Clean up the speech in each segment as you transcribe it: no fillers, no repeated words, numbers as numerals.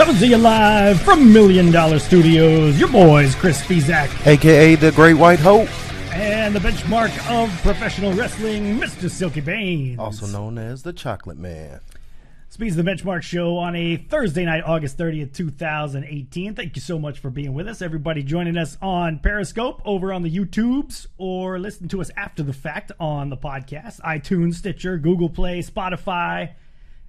Coming to you live from $1 Million Studios, your boys, Chris Speezak, a.k.a. the Great White Hope, and the benchmark of professional wrestling, Mr. Silky Baines. also known as the Chocolate Man. Speez the Benchmark Show on a Thursday night, August 30th, 2018. Thank you so much for being with us. Everybody joining us on Periscope, over on the YouTubes, or listen to us after the fact on the podcast, iTunes, Stitcher, Google Play, Spotify,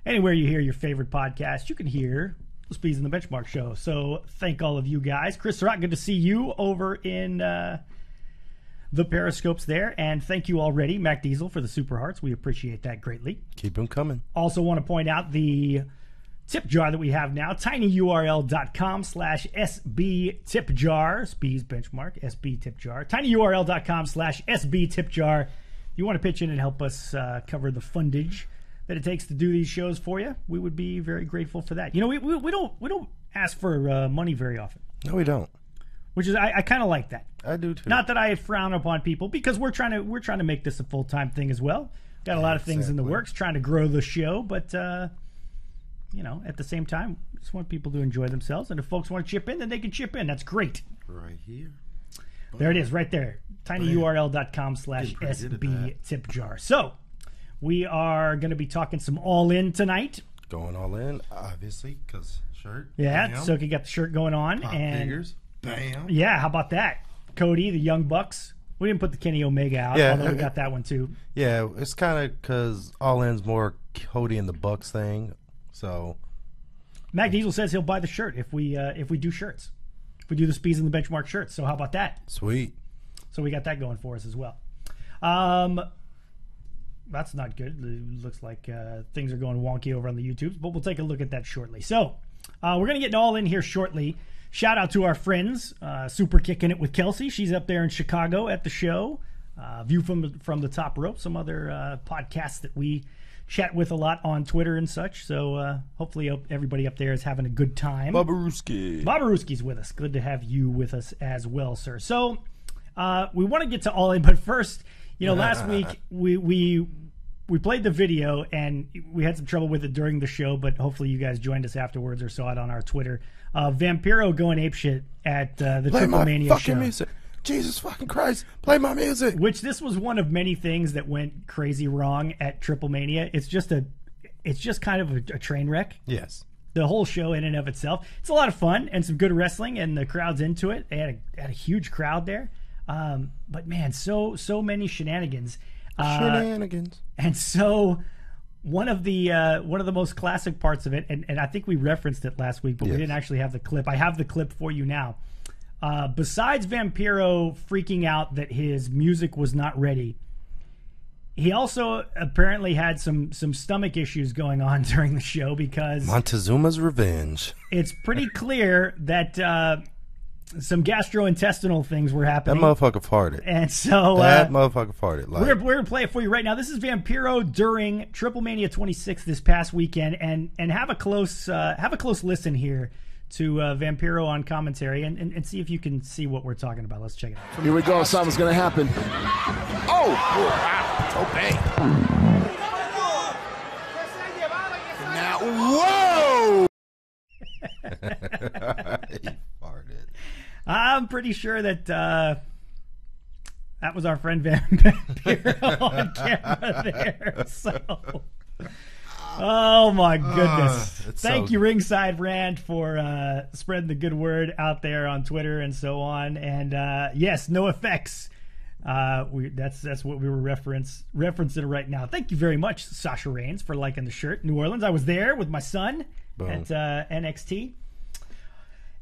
anywhere you hear your favorite podcast, you can hear the Speez and the Benchmark Show. So thank all of you guys. Chris Rock, good to see you over in the Periscopes there. And thank you already, Mac Diesel, for the Super Hearts. We appreciate that greatly. Keep them coming. Also want to point out the tip jar that we have now, tinyurl.com/SB tip jar. Speez Benchmark, SB tip jar. tinyurl.com/SB tip jar. If you want to pitch in and help us cover the fundage that it takes to do these shows for you, we would be very grateful for that. You know, we don't ask for money very often. No, we don't. Which is I kind of like that. I do too. Not that I frown upon people, because we're trying to make this a full-time thing as well. Got a lot of things in the works, trying to grow the show, but you know, at the same time, just want people to enjoy themselves. And if folks want to chip in, then they can chip in. That's great. Right here. There it is, right there. tinyurl.com/SB tip jar. So we are going to be talking some All In tonight. Going all in, obviously, because shirt. Yeah, bam. Silky got the shirt going on. Pop and figures. Bam. Yeah, how about that? Cody, the Young Bucks. We didn't put the Kenny Omega out, although we got that one too. Yeah, it's kind of because All In's more Cody and the Bucks thing. So Mac Diesel says he'll buy the shirt if we do shirts. If we do the Speez and the Benchmark shirts. So how about that? Sweet. So we got that going for us as well. That's not good. It looks like things are going wonky over on the YouTubes, but we'll take a look at that shortly. So we're going to get all in here shortly. Shout out to our friends, Super Kicking It with Kelsey. She's up there in Chicago at the show. View from the Top Rope, some other podcasts that we chat with a lot on Twitter and such. So hopefully everybody up there is having a good time. Babaruski. Babaruski's with us. Good to have you with us as well, sir. So we want to get to All In, but first, you know, last week we played the video and we had some trouble with it during the show, but hopefully you guys joined us afterwards or saw it on our Twitter. Vampiro going apeshit at the Triplemania show. Music. Jesus fucking Christ, play my music. Which this was one of many things that went crazy wrong at Triplemania. It's just kind of a train wreck. Yes. The whole show in and of itself. It's a lot of fun and some good wrestling, and the crowd's into it. They had a huge crowd there. But man, so many shenanigans. Shenanigans. And so one of the most classic parts of it, and I think we referenced it last week, but we didn't actually have the clip. I have the clip for you now. Besides Vampiro freaking out that his music was not ready, he also apparently had some stomach issues going on during the show, because Montezuma's revenge. It's pretty clear that some gastrointestinal things were happening. That motherfucker farted. And so that motherfucker farted. Like, we're gonna play it for you right now. This is Vampiro during Triplemania 26 this past weekend, and have a close listen here to Vampiro on commentary, and see if you can see what we're talking about. Let's check it out. Here we go. Something's gonna happen. Oh! Wow. Okay. Now, whoa! he farted. I'm pretty sure that that was our friend Vampiro on camera there. So, oh my goodness! Thank you, Ringside Rant, for spreading the good word out there on Twitter and so on. And yes, no effects. That's what we were referencing right now. Thank you very much, Sasha Reigns, for liking the shirt. New Orleans. I was there with my son at NXT.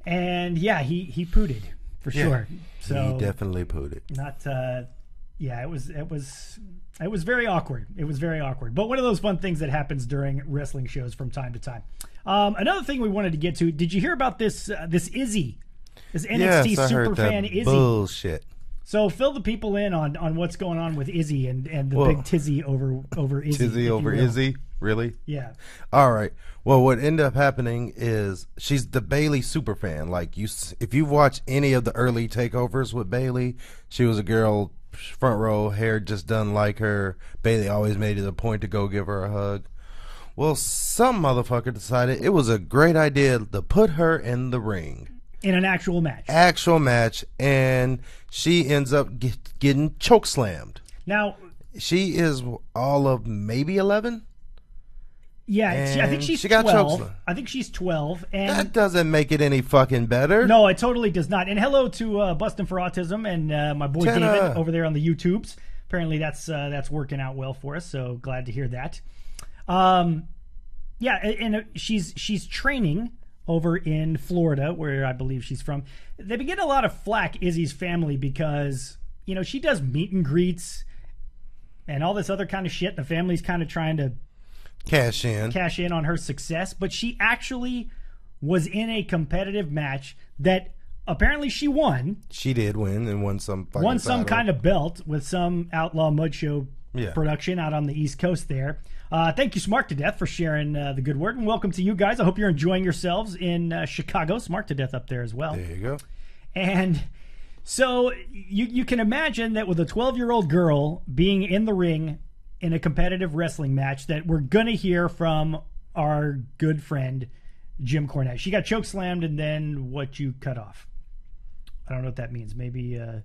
And yeah, he pooted for sure. So he definitely pooted. Not yeah, it was very awkward. It was very awkward. But one of those fun things that happens during wrestling shows from time to time. Another thing we wanted to get to, did you hear about this Izzy? This NXT superfan Izzy. Bullshit. So fill the people in on what's going on with Izzy and the big tizzy over Izzy. Tizzy over Izzy? Really? Yeah. All right. Well, what ended up happening is she's the Bayley superfan. Like, if you've watched any of the early takeovers with Bayley, she was a girl, front row, hair just done like her. Bayley always made it a point to go give her a hug. Well, some motherfucker decided it was a great idea to put her in the ring. In an actual match. Actual match, and she ends up getting chokeslammed. Now, she is all of maybe 11? Yeah, I think she's 12. I think she's 12. And that doesn't make it any fucking better. No, it totally does not. And hello to Bustin' for Autism and my boy David over there on the YouTubes. Apparently that's working out well for us, so glad to hear that. Yeah, and she's training over in Florida, where I believe she's from. They've been getting a lot of flack, Izzy's family, because, you know, she does meet and greets and all this other kind of shit. And the family's kind of trying to cash in on her success, but she actually was in a competitive match that apparently she won. She did win and won some kind of belt with some Outlaw Mud Show production out on the East Coast there. Thank you, Smart to Death, for sharing the good word, and welcome to you guys. I hope you're enjoying yourselves in Chicago. Smart to Death up there as well. There you go. And so you can imagine that with a 12-year-old girl being in the ring in a competitive wrestling match, that we're going to hear from our good friend, Jim Cornette. She got chokeslammed, and then what you cut off. I don't know what that means. Maybe the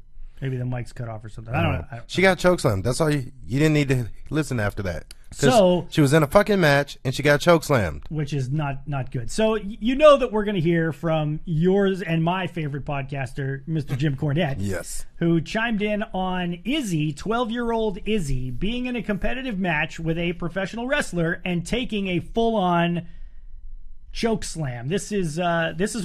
mic's cut off or something. I don't know. She got chokeslammed. That's all you didn't need to listen after that. So she was in a fucking match, and she got chokeslammed. Which is not good. So you know that we're going to hear from yours and my favorite podcaster, Mr. Jim Cornette. Yes. Who chimed in on Izzy, 12-year-old Izzy, being in a competitive match with a professional wrestler and taking a full-on choke slam. This is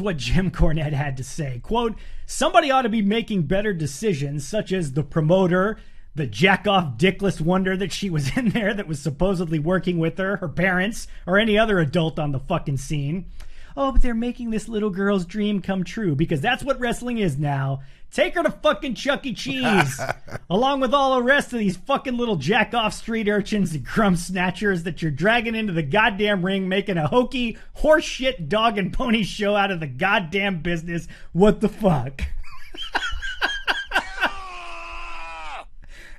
what Jim Cornette had to say. Quote, "Somebody ought to be making better decisions, such as the promoter, the jack-off dickless wonder that she was in there that was supposedly working with her parents, or any other adult on the fucking scene. Oh, but they're making this little girl's dream come true, because that's what wrestling is now. Take her to fucking Chuck E. Cheese, along with all the rest of these fucking little jack-off street urchins and crumb snatchers that you're dragging into the goddamn ring, making a hokey horseshit dog and pony show out of the goddamn business. What the fuck?"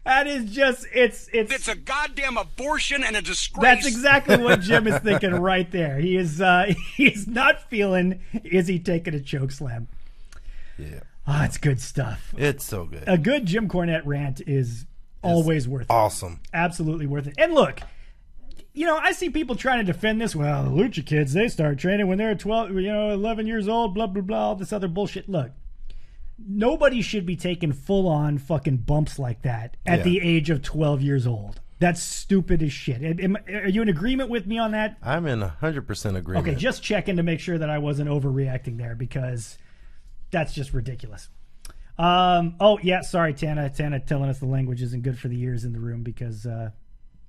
That is just, it's a goddamn abortion and a disgrace. That's exactly what Jim is thinking right there. He is not feeling Izzy taking a choke slam. Yeah. Oh, it's good stuff. It's so good. A good Jim Cornette rant is always worth it. Awesome. Absolutely worth it. And look, you know, I see people trying to defend this. Well, the Lucha kids, they start training when they're 12, 11 years old, blah, blah, blah, all this other bullshit. Look. Nobody should be taking full-on fucking bumps like that at the age of 12 years old. That's stupid as shit. Are you in agreement with me on that? I'm in 100% agreement. Okay, just checking to make sure that I wasn't overreacting there, because that's just ridiculous. Oh, yeah, sorry, Tana. Tana telling us the language isn't good for the ears in the room, because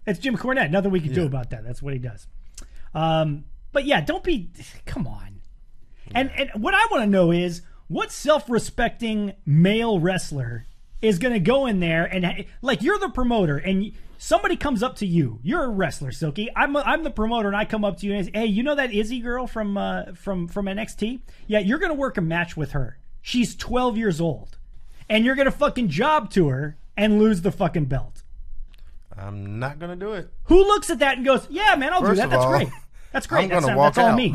it's Jim Cornette. Nothing we can do about that. That's what he does. But yeah, don't be... Come on. And what I want to know is, what self-respecting male wrestler is going to go in there and, like, you're the promoter and somebody comes up to you. You're a wrestler, Silky. I'm the promoter, and I come up to you and say, "Hey, you know that Izzy girl from NXT? Yeah, you're going to work a match with her. She's 12 years old, and you're going to fucking job to her and lose the fucking belt." I'm not going to do it. Who looks at that and goes, "Yeah, man, I'll do that. That's great. That's great. I'm gonna walk that's all out." me."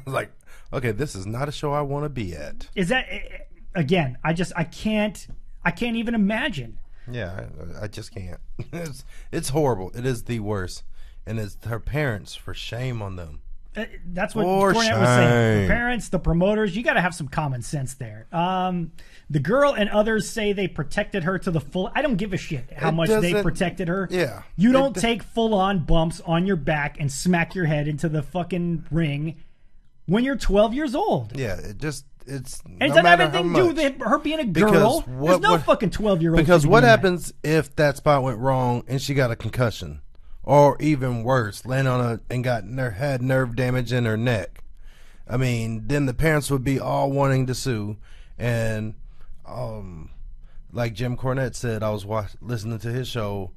Like, okay, this is not a show I want to be at. Is that, again, I can't even imagine. Yeah, I just can't. It's horrible. It is the worst. And it's her parents, for shame on them. That's what Cornette was saying. The parents, the promoters, you got to have some common sense there. The girl and others say they protected her to the full. I don't give a shit how much they protected her. Yeah. You don't take full-on bumps on your back and smack your head into the fucking ring when you're 12 years old. Yeah, it's and it doesn't have anything to do with her being a girl. There's no fucking 12-year-old. Because what happens if that spot went wrong and she got a concussion? Or even worse, landed on and had nerve damage in her neck. I mean, then the parents would be all wanting to sue. And like Jim Cornette said, I was listening to his show.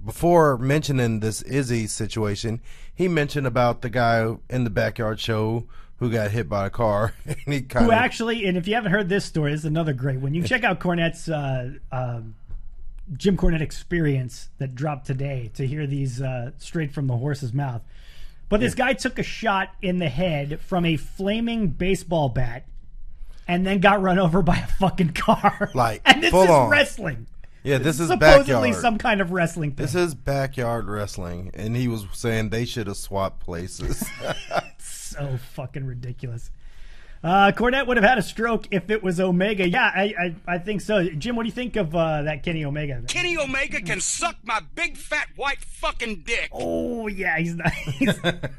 Before mentioning this Izzy situation, he mentioned about the guy in the backyard show who got hit by a car. And and if you haven't heard this story, this is another great one. You can check out Cornette's Jim Cornette Experience that dropped today to hear these straight from the horse's mouth. But this guy took a shot in the head from a flaming baseball bat and then got run over by a fucking car. Like, and this full is on. wrestling. Yeah, this is supposedly backyard. some kind of wrestling thing. This is backyard wrestling, and he was saying they should have swapped places. So fucking ridiculous. Cornette would have had a stroke if it was Omega. Yeah, I think so. Jim, what do you think of that Kenny Omega? Kenny Omega can suck my big fat white fucking dick. Oh yeah, he's not.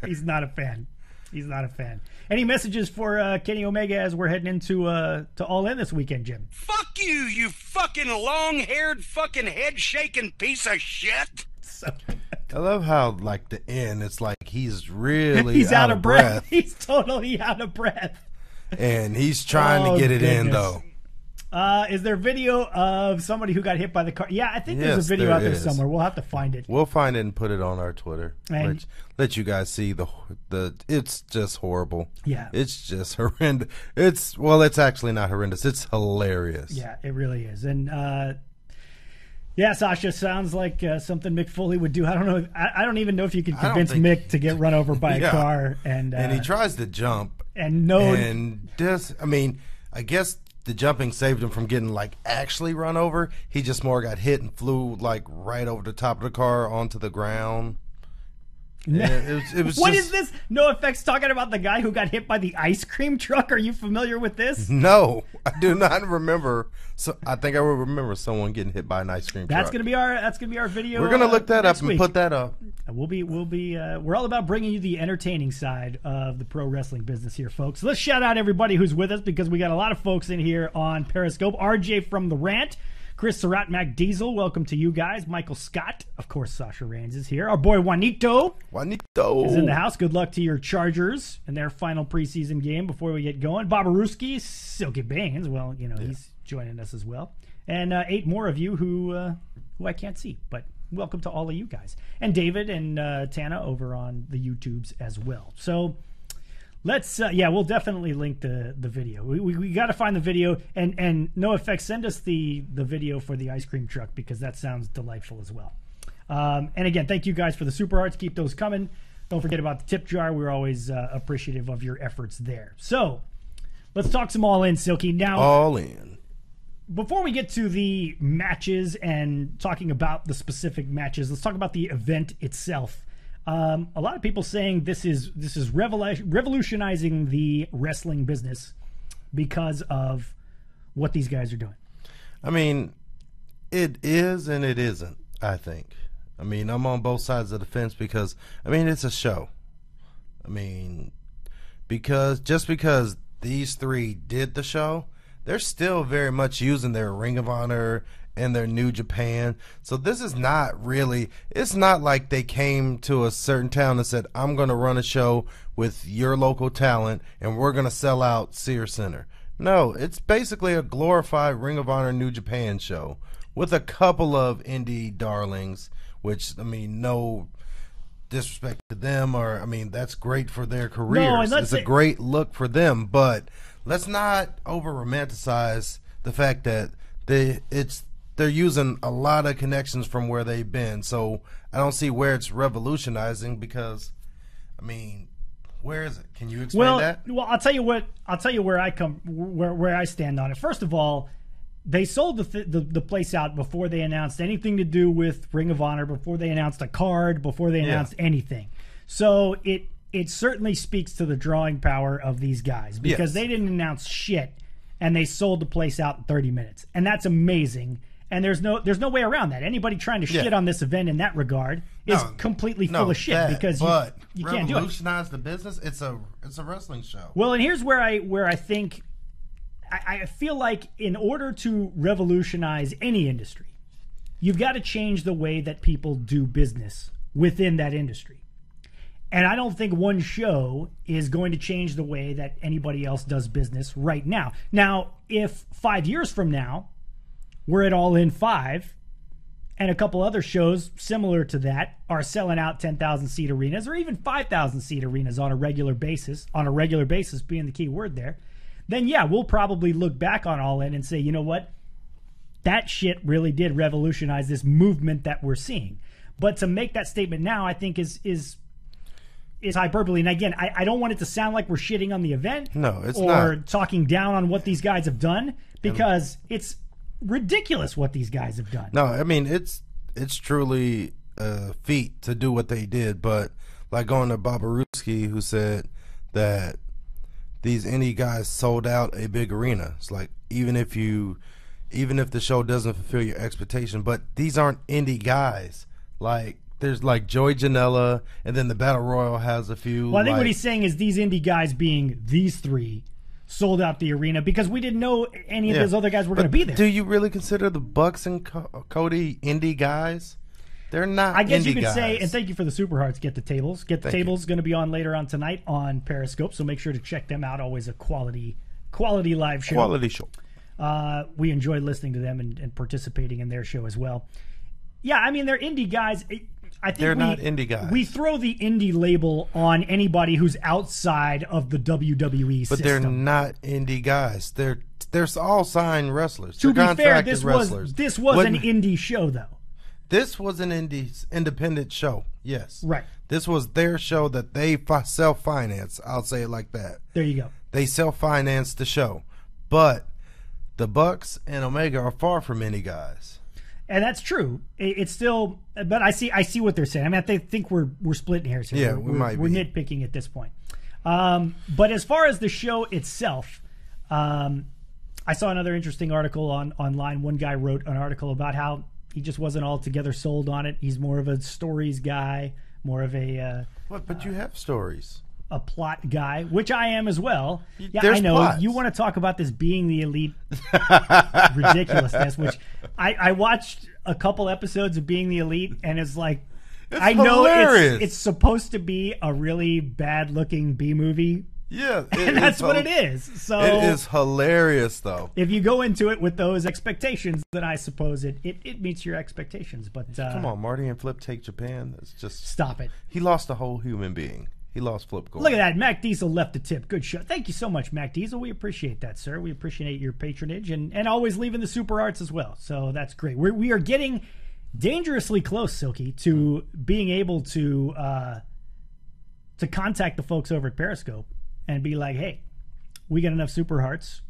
He's not a fan. He's not a fan. Any messages for Kenny Omega as we're heading into to All In this weekend, Jim? Fuck you, you fucking long-haired fucking head-shaking piece of shit. So, I love how, like, the end, it's like he's really he's out of breath. He's totally out of breath. And he's trying to get it in, though. Is there video of somebody who got hit by the car? Yeah, I think there's a video out there somewhere. We'll have to find it. We'll find it and put it on our Twitter. And let you guys see the. It's just horrible. Yeah, it's just horrendous. It's actually not horrendous. It's hilarious. Yeah, it really is. And yeah, Sasha, sounds like something Mick Foley would do. I don't know. I don't even know if you can convince Mick to get run over by a car. And he tries to jump. I guess the jumping saved him from getting, like, actually run over. He just more got hit and flew, like, right over the top of the car onto the ground. It was what is this? No Effects talking about the guy who got hit by the ice cream truck. Are you familiar with this? No, I do not remember. So I think I will remember someone getting hit by an ice cream truck. That's gonna be our video. We're gonna look that up and week. Put that up. We're all about bringing you the entertaining side of the pro wrestling business here, folks. Let's shout out everybody who's with us, because we got a lot of folks in here on Periscope. RJ from the Rant, Chris Surratt, Mac Diesel, welcome to you guys. Michael Scott, of course, Sasha Rains is here. Our boy Juanito is in the house. Good luck to your Chargers in their final preseason game before we get going. Bobaruski, Silky Baines, well, he's joining us as well. And 8 more of you who I can't see, but welcome to all of you guys. And David and Tana over on the YouTubes as well. So let's we'll definitely link the video. We got to find the video, and no effects, send us the video for the ice cream truck, because that sounds delightful as well. And again, thank you guys for the super hearts. Keep those coming. Don't forget about the tip jar. We're always appreciative of your efforts there. So let's talk some All In, Silky. Now, All In. Before we get to the matches and talking about the specific matches, let's talk about the event itself. A lot of people saying this is revolutionizing the wrestling business because of what these guys are doing. I mean, it is and it isn't, I think. I mean, I'm on both sides of the fence because, it's a show. Because these 3 did the show, they're still very much using their Ring of Honor and their New Japan. So this is not really, it's not like they came to a certain town and said, I'm going to run a show with your local talent and we're going to sell out Sears Center. No, it's basically a glorified Ring of Honor New Japan show with a couple of indie darlings, which, no disrespect to them, or, that's great for their careers. It's a great look for them, but let's not over-romanticize the fact that they're using a lot of connections from where they've been. So I don't see where it's revolutionizing, because, where is it? Can you explain that? Well, I'll tell you where I stand on it. First of all, they sold the place out before they announced anything to do with Ring of Honor, before they announced a card, before they announced anything. So it certainly speaks to the drawing power of these guys, because they didn't announce shit and they sold the place out in 30 minutes. And that's amazing. And there's no way around that. Anybody trying to shit on this event in that regard is completely full of shit, because you can't do it. Revolutionize the business. It's a wrestling show. Well, and here's where I think I feel like in order to revolutionize any industry, you've got to change the way that people do business within that industry. And I don't think one show is going to change the way that anybody else does business right now. Now, if 5 years from now, we're at All In 5, and a couple other shows similar to that are selling out 10,000-seat arenas, or even 5,000-seat arenas on a regular basis being the key word there, then we'll probably look back on All In and say, you know what? That shit really did revolutionize this movement that we're seeing. But to make that statement now, I think is is hyperbole. And again, I don't want it to sound like we're shitting on the event. No, it's or not. talking down on what these guys have done, because it's ridiculous what these guys have done. No, I mean, it's truly a feat to do what they did. But like going to Babaruski, who said that these indie guys sold out a big arena. It's like, even if the show doesn't fulfill your expectation, but these aren't indie guys. Like, there's like Joey Janela, and then the Battle Royal has a few. Well, I think what he's saying is these indie guys, being these three, sold out the arena because we didn't know any of those other guys were going to be there. Do you really consider the Bucks and Cody indie guys? They're not. I guess you could guys. say, and thank you for the Super Hearts. Get the tables. Going to be on later on tonight on Periscope, so make sure to check them out. Always a quality live show. Quality show. We enjoy listening to them and participating in their show as well. Yeah, I mean, they're indie guys. I think they're not indie guys. We throw the indie label on anybody who's outside of the WWE system. But they're not indie guys. They're all signed wrestlers. To they're be fair, this was an indie show, though. This was an independent show, yes. Right. This was their show that they self-financed. I'll say it like that. There you go. They self-financed the show. But the Bucks and Omega are far from indie guys. And that's true. It's still, but I see what they're saying. I mean, I think we're splitting hairs here. Yeah, we're nitpicking at this point. But as far as the show itself, I saw another interesting article online. One guy wrote an article about how he just wasn't altogether sold on it. He's more of a stories guy, more of a but you have stories. A plot guy, which I am as well. Yeah, There's I know. plots. You want to talk about this being the elite ridiculousness, which I watched a couple episodes of Being the Elite, and it's like, I know it's supposed to be a really bad looking B movie. Yeah, and that's what it is. So it is hilarious, though. If you go into it with those expectations, then I suppose it meets your expectations. But come on, Marty and Flip take Japan. It's just stop it. He lost a whole human being. He lost Flip Gordon. Look at that. Mac Diesel left a tip. Good show. Thank you so much, Mac Diesel. We appreciate that, sir. We appreciate your patronage and always leaving the super arts as well. So that's great. We are getting dangerously close, Silky, to being able to contact the folks over at Periscope and be like, hey, we got enough super hearts.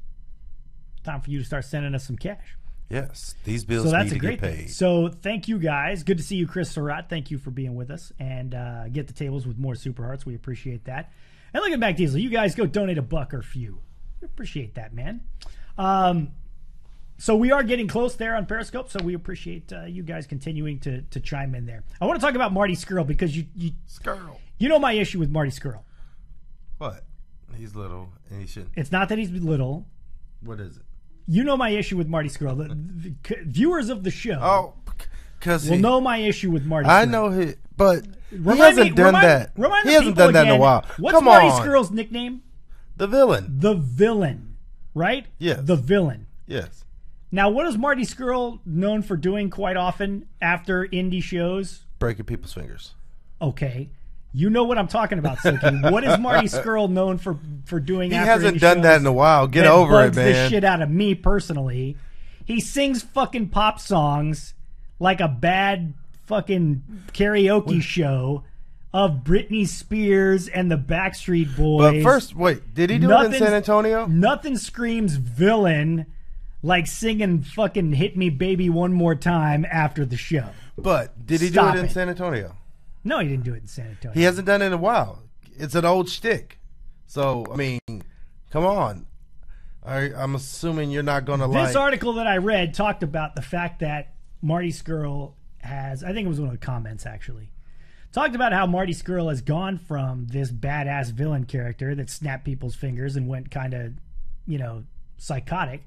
Time for you to start sending us some cash. Yes, these bills need to get paid. Thing. So thank you guys. Good to see you, Chris Surratt. Thank you for being with us. And get the tables with more super hearts. We appreciate that. And look at Mac Diesel. You guys go donate $1 or a few. We appreciate that, man. So we are getting close there on Periscope. So we appreciate you guys continuing to chime in there. I want to talk about Marty Scurll because you know my issue with Marty Scurll. What? He's little and he shouldn't. It's not that he's little. What is it? You know my issue with Marty Scurll. The viewers of the show will know my issue with Marty Scurll. I know but he hasn't done that. He hasn't done that in a while. What's Marty Scurll's nickname? The Villain. The Villain, right? Yes. The Villain. Yes. Now, what is Marty Scurll known for doing quite often after indie shows? Breaking people's fingers. Okay. You know what I'm talking about, Silky. What is Marty Scurll known for doing after indie shows? He hasn't done that in a while. Get over it, man. Bugs the shit out of me personally. He sings fucking pop songs like a bad fucking karaoke show of Britney Spears and the Backstreet Boys. But first, wait, did he do it in San Antonio? Nothing screams villain like singing fucking Hit Me Baby One More Time after the show. But did he do it in San Antonio? No, he didn't do it in San Antonio. He hasn't done it in a while. It's an old shtick. So, I mean, come on. I'm assuming you're not going to like... This article that I read talked about the fact that Marty Scurll has... I think it was one of the comments, actually. Talked about how Marty Scurll has gone from this badass villain character that snapped people's fingers and went kind of, psychotic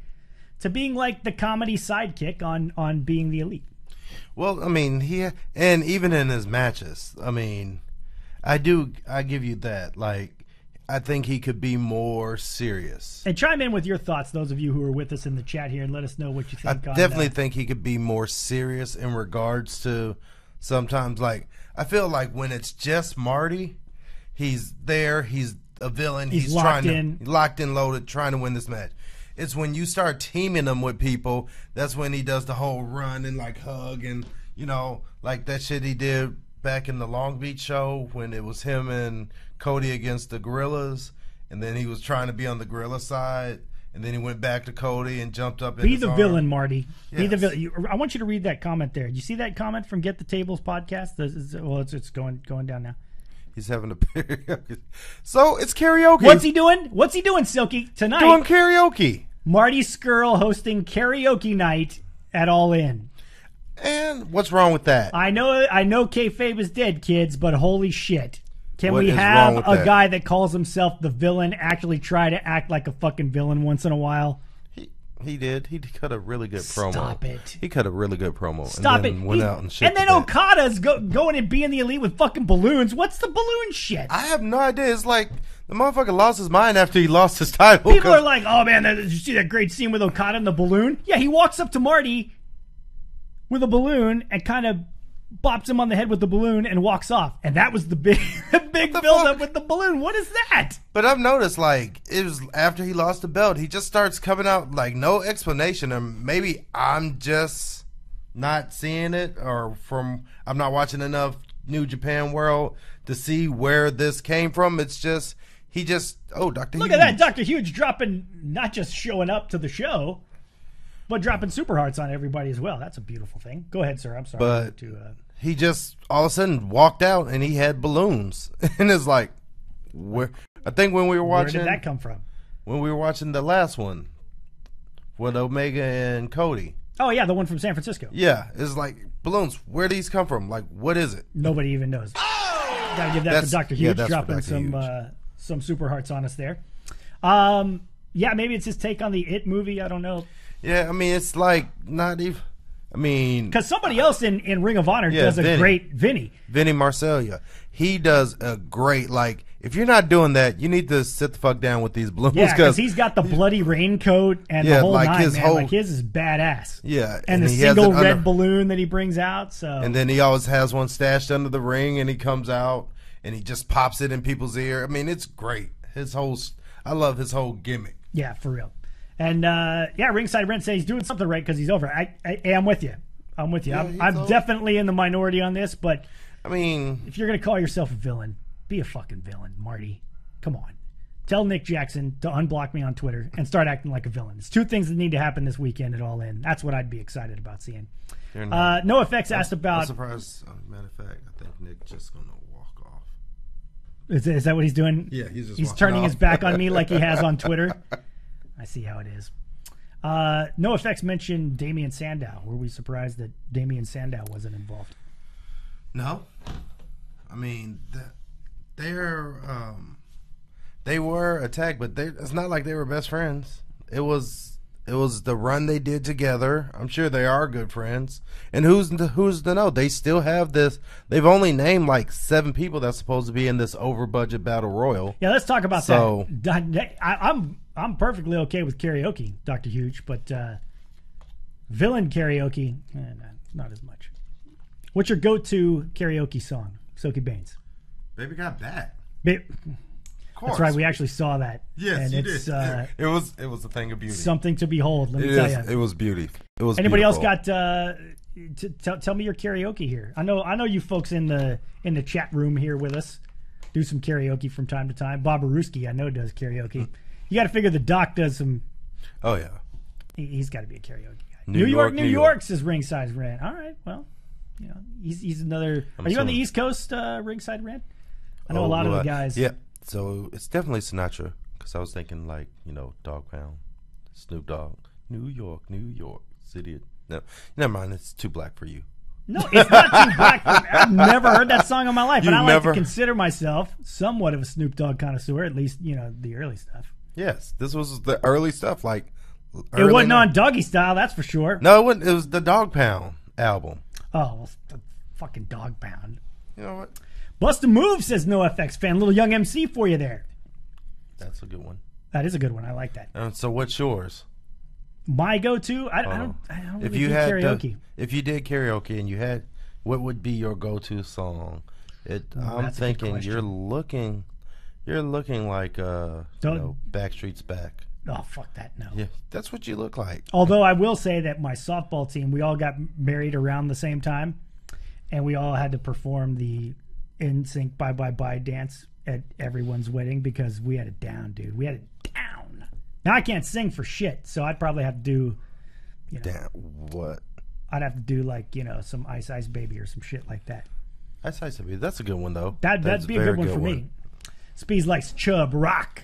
to being like the comedy sidekick on Being the Elite. Well, I mean, and even in his matches, I mean, I give you that. Like, I think he could be more serious. And chime in with your thoughts, those of you who are with us in the chat here, and let us know what you think. I definitely think he could be more serious in regards to sometimes, like, I feel like when it's just Marty, he's there, he's a villain, he's locked in, loaded, trying to win this match. It's when you start teaming him with people, that's when he does the whole run and like hug and, like that shit he did back in the Long Beach show when it was him and Cody against the Gorillas, and then he was trying to be on the Gorilla side, and then he went back to Cody and jumped up in Be his the arm. villain, Marty. Be the Yes. villain. I want you to read that comment there. You see that comment from Get the Tables podcast? It's going down now. He's having a karaoke. So it's karaoke. What's he doing? What's he doing, Silky? Tonight, doing karaoke. Marty Skrull hosting karaoke night at All In. And what's wrong with that? I know kayfabe is dead, kids, but holy shit. Can What we is have wrong with a that? guy that calls himself the villain actually try to act like a fucking villain once in a while? He did. He cut a really good promo. Stop it. He cut a really good promo. Stop and it. then Went out and shit. And then Okada's going and being the elite with fucking balloons. What's the balloon shit? I have no idea. It's like the motherfucker lost his mind after he lost his title. People are like, oh man, did you see that great scene with Okada and the balloon? Yeah, he walks up to Marty with a balloon and kind of bops him on the head with the balloon and walks off. And that was the big build up with the balloon. What is that? But I've noticed, like, it was after he lost the belt, he just starts coming out, like, no explanation. And maybe I'm just not seeing it, or I'm not watching enough New Japan World to see where this came from. It's just, Dr. Look at that. Dr. Huge dropping, not just showing up to the show, but dropping super hearts on everybody as well. That's a beautiful thing. Go ahead, sir. I'm sorry. But he just all of a sudden walked out and he had balloons. And it's like, I think when we were watching. Where did that come from? When we were watching the last one with Omega and Cody. Oh, yeah, the one from San Francisco. Yeah, it's like, balloons, where do these come from? Like, what is it? Nobody even knows. Gotta give that to Dr. Huge, dropping some super hearts on us there. Yeah, maybe it's his take on the It movie. I don't know. Yeah, I mean, it's like not even. I mean, because somebody else in Ring of Honor does a great Vinny Marcellia. He does a great, like, if you're not doing that, you need to sit the fuck down with these balloons. Yeah, because he's got the bloody raincoat and the whole like nine, his man. whole, like his is badass. Yeah, and the single red balloon that he brings out. So, and then he always has one stashed under the ring, and he comes out and he just pops it in people's ear. I mean, it's great. I love his whole gimmick. Yeah, for real. And Ringside Rent says he's doing something right because he's over. I'm with you. I'm with you. Yeah, I'm definitely in the minority on this, but I mean, if you're going to call yourself a villain, be a fucking villain, Marty. Come on. Tell Nick Jackson to unblock me on Twitter and start acting like a villain. It's two things that need to happen this weekend at All In. That's what I'd be excited about seeing. NoFX asked about. I'm surprised. Matter of fact, I think Nick's just going to walk off. Is that what he's doing? Yeah, he's turning his back on me like he has on Twitter. I see how it is. NoFX mentioned Damian Sandow. Were we surprised that Damian Sandow wasn't involved? No. I mean, they were attacked, but it's not like they were best friends. It was the run they did together. I'm sure they are good friends. And who's to know? They still have this. They've only named like 7 people that's supposed to be in this over budget battle royal. Yeah, let's talk about that. I'm perfectly okay with karaoke, Dr. Huge, but villain karaoke, not as much. What's your go-to karaoke song, Silky Baines? Baby Got Back. That's right. We actually saw that. Yes, and you it's, did. It was a thing of beauty. Something to behold. Let me tell you. It was beauty. It was. Anybody beautiful. else got? Tell me your karaoke here. I know you folks in the chat room here with us do some karaoke from time to time. Bob Aruski, I know, does karaoke. You got to figure the Doc does some. Oh yeah. He's got to be a karaoke guy. New York says Ringside Rant. All right, well, he's another. Are you on the East Coast, Ringside Rant? I know a lot of the guys. Yeah. So it's definitely Sinatra, because I was thinking like, Dog Pound, Snoop Dogg, New York City. No, never mind. It's too black for you. No, it's not too black for me. I've never heard that song in my life, but I like to consider myself somewhat of a Snoop Dogg connoisseur, at least the early stuff. Yes, this was the early stuff. Like it wasn't on Doggy Style, that's for sure. No, it wasn't. It was the Dog Pound album. Oh, well, the fucking Dog Pound. You know what? Bust a Move, says NoFX fan. Little young MC for you there. That's a good one. That is a good one. I like that. So what's yours? My go-to? I don't really do karaoke. If you did karaoke and you had, what would be your go-to song? I'm thinking you're looking like Backstreet's Back. Oh, fuck that, no. Yeah, that's what you look like. Although I will say that my softball team, we all got married around the same time. and we all had to perform the NSYNC Bye Bye Bye dance at everyone's wedding because we had it down, dude. We had it down. Now I can't sing for shit, so I'd probably have to do, Damn, what? I'd have to do like, some Ice Ice Baby or some shit like that. Ice Ice Baby, that's a good one though. That'd be a good one for me. Speez likes Chub Rock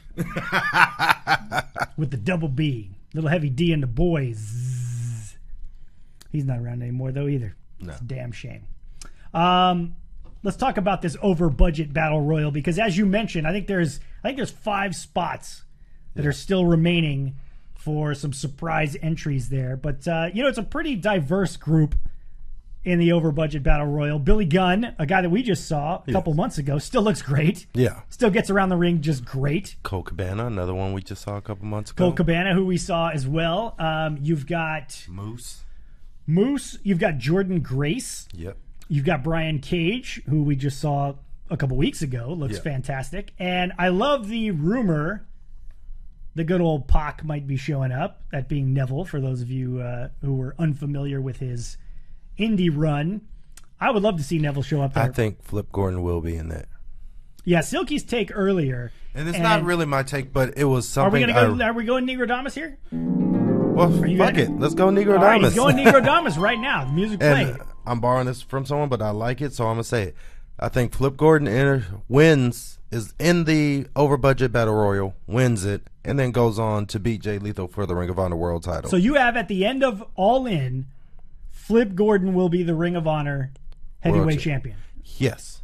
with the double B. Little Heavy D and the boys. He's not around anymore though either. No. It's a damn shame. Let's talk about this over budget battle royal because as you mentioned, I think there's 5 spots that are still remaining for some surprise entries there. But it's a pretty diverse group in the over budget battle royal. Billy Gunn, a guy that we just saw a couple months ago, still looks great. Yeah. Still gets around the ring just great. Cole Cabana, another one we just saw a couple months ago. Cole Cabana, who we saw as well. You've got Moose. You've got Jordan Grace. Yep. You've got Brian Cage, who we just saw a couple weeks ago. Looks fantastic. And I love the rumor the good old Pac might be showing up, that being Neville, for those of you who were unfamiliar with his indie run. I would love to see Neville show up there. I think Flip Gordon will be in that. Yeah, Silky's take earlier. And it's not really my take, but it was something. Are we going Negrodamus here? Well, fuck it. Let's go Negrodamus. All right, he's going Negrodamus right now. The music playing. I'm borrowing this from someone, but I like it, so I'm going to say it. I think Flip Gordon wins, is in the over-budget Battle Royal, wins it, and then goes on to beat Jay Lethal for the Ring of Honor World title. So you have, at the end of All In, Flip Gordon will be the Ring of Honor heavyweight champion. Yes.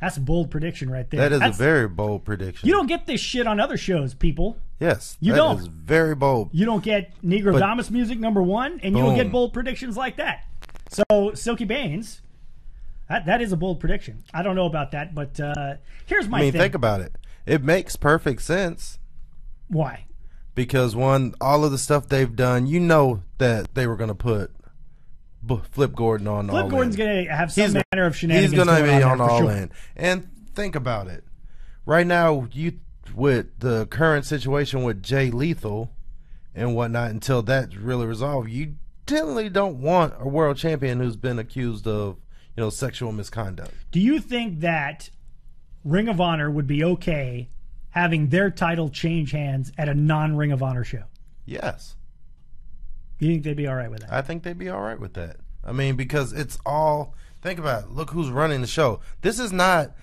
That's a bold prediction right there. That's a very bold prediction. You don't get this shit on other shows, people. Yes. You don't. That is very bold. You don't get Negrodamus music #1, and you don't get bold predictions like that. So, Silky Baines, that is a bold prediction. I don't know about that, but here's my thing. Think about it. It makes perfect sense. Why? Because, one, all of the stuff they've done, you know that they were going to put Flip Gordon on All In. Flip Gordon's going to have some manner of shenanigans. He's going to be on All sure. In. And think about it. Right now, with the current situation with Jay Lethal and whatnot, until that's really resolved, you generally don't want a world champion who's been accused of, sexual misconduct. Do you think that Ring of Honor would be okay having their title change hands at a non-Ring of Honor show? Yes. You think they'd be all right with that? I think they'd be all right with that. Because it's all, think about it. Look who's running the show. This is not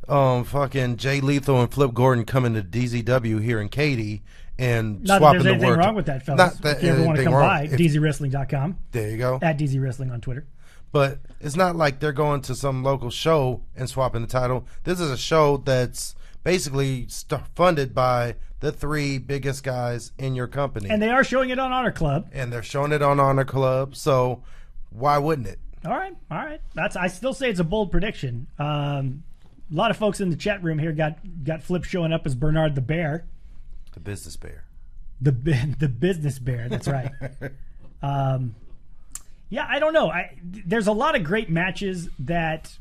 fucking Jay Lethal and Flip Gordon coming to DZW here in Katy and not swapping that there's the anything word. wrong with that, fellas. Not that if you ever want to come by, wrong. DZWrestling.com. There you go. At DZ Wrestling on Twitter. But it's not like they're going to some local show and swapping the title. This is a show that's basically funded by the 3 biggest guys in your company. And they are showing it on Honor Club. And they're showing it on Honor Club, so why wouldn't it? All right. I still say it's a bold prediction. A lot of folks in the chat room here got Flip showing up as Bernard the Bear. The business bear. The business bear, that's right. Yeah, I don't know. There's a lot of great matches that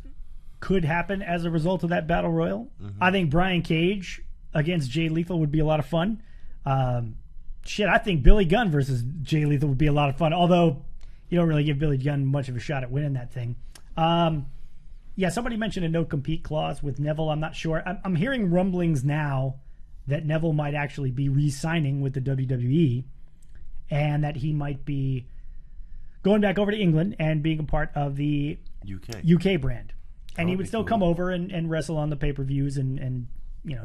could happen as a result of that Battle Royal. Mm-hmm. I think Brian Cage against Jay Lethal would be a lot of fun. I think Billy Gunn versus Jay Lethal would be a lot of fun, although you don't really give Billy Gunn much of a shot at winning that thing. Somebody mentioned a no-compete clause with Neville. I'm not sure. I'm hearing rumblings now that Neville might actually be re-signing with the WWE and that he might be going back over to England and being a part of the UK brand. And he would still come over and wrestle on the pay-per-views and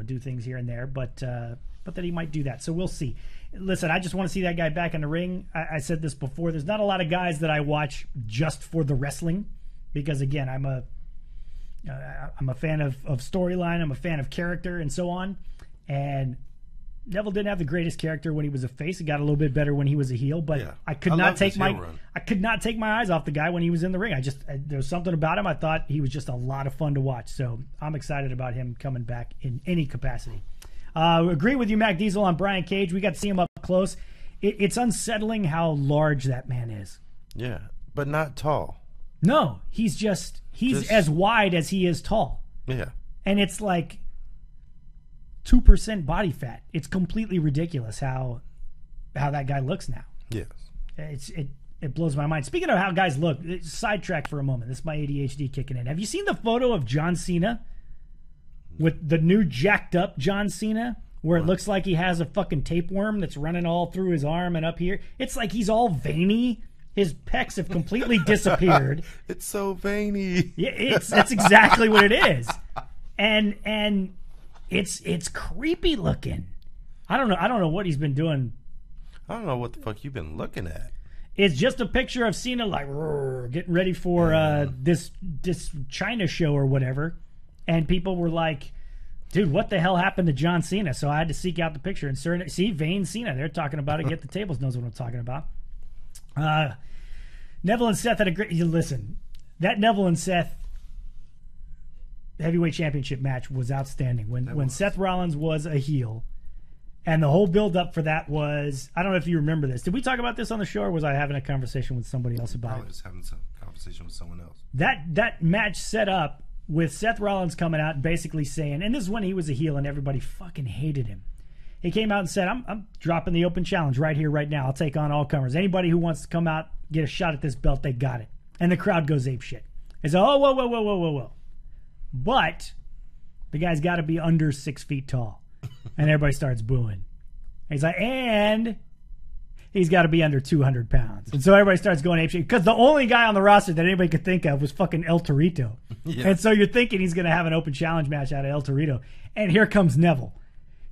do things here and there, but that he might do that. So we'll see. Listen, I just want to see that guy back in the ring. I said this before. There's not a lot of guys that I watch just for the wrestling because, again, I'm a fan of storyline. I'm a fan of character and so on. And Neville didn't have the greatest character when he was a face. It got a little bit better when he was a heel, but I could not take my eyes off the guy when he was in the ring. There was something about him. I thought he was just a lot of fun to watch. So I'm excited about him coming back in any capacity. Agree with you, Mac Diesel, on Brian Cage. We got to see him up close. It's unsettling how large that man is. Yeah, but not tall. No, he's as wide as he is tall. Yeah. And it's like 2% body fat. It's completely ridiculous how that guy looks now. Yes. it blows my mind. Speaking of how guys look, sidetrack for a moment. This is my ADHD kicking in. Have you seen the photo of John Cena with the new jacked up John Cena, where it looks like he has a fucking tapeworm that's running all through his arm and up here? It's like he's all veiny. His pecs have completely disappeared. It's so veiny. Yeah, that's exactly what it is, and it's creepy looking. I don't know what he's been doing. I don't know what the fuck you've been looking at. It's just a picture of Cena like getting ready for this China show or whatever, and people were like, "Dude, what the hell happened to John Cena?" So I had to seek out the picture and see Vane Cena. They're talking about it. Get the Tables knows what I'm talking about. Neville and Seth had a great. Listen, that Neville and Seth heavyweight championship match was outstanding. When Seth Rollins was a heel, and the whole build up for that was, I don't know if you remember this. Did we talk about this on the show, or was I having a conversation with somebody else about it? I was having some conversation with someone else. That match set up with Seth Rollins coming out and basically saying, and this is when he was a heel and everybody fucking hated him. He came out and said, I'm dropping the open challenge right here, right now. I'll take on all comers. Anybody who wants to come out, get a shot at this belt, they got it. And the crowd goes apeshit. It's whoa. But the guy's got to be under 6 feet tall. And everybody starts booing. He's like, and he's got to be under 200 pounds. And so everybody starts going apeshit because the only guy on the roster that anybody could think of was fucking El Torito. Yeah. And so you're thinking he's going to have an open challenge match out of El Torito. And here comes Neville.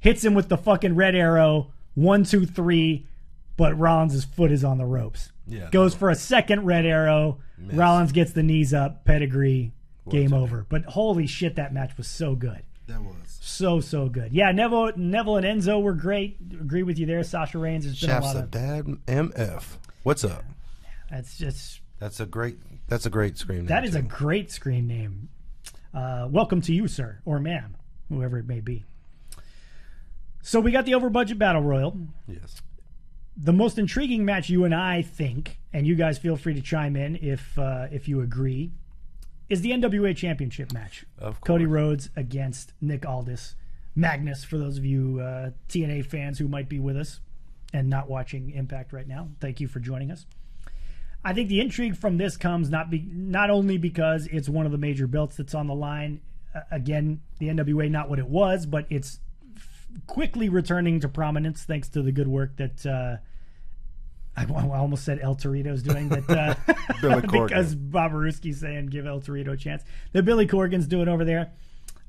Hits him with the fucking red arrow, 1, 2, 3, but Rollins' foot is on the ropes. Yeah, goes for a second red arrow. Miss. Rollins gets the knees up, pedigree, game over. But holy shit, that match was so good. That was. So good. Yeah, Neville and Enzo were great. Agree with you there. Sasha Reigns has been Shafts a lot of Dad MF. What's up? That's a great screen name. That is a great screen name. Welcome to you, sir, or ma'am, whoever it may be. So we got the over budget battle royal. Yes. The most intriguing match, you and I think, and you guys feel free to chime in if you agree, is the NWA Championship match. Of course. Cody Rhodes against Nick Aldis. Magnus, for those of you TNA fans who might be with us and not watching Impact right now, thank you for joining us. I think the intrigue from this comes not only because it's one of the major belts that's on the line. Again, the NWA, not what it was, but it's quickly returning to prominence thanks to the good work that I almost said El Torito's doing, but because Bob Aruski's saying give El Torito a chance. That Billy Corgan's doing over there.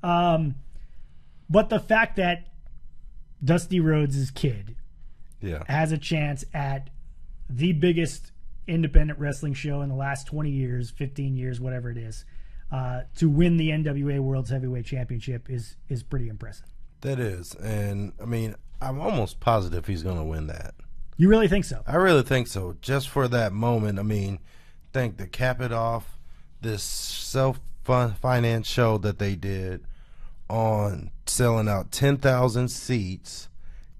But the fact that Dusty Rhodes' kid has a chance at the biggest independent wrestling show in the last 20 years, 15 years, whatever it is, to win the NWA World's Heavyweight Championship is pretty impressive. That is. And, I mean, I'm almost positive he's going to win that. You really think so? I really think so. Just for that moment, I mean, to cap it off, this self-finance show that they did on selling out 10,000 seats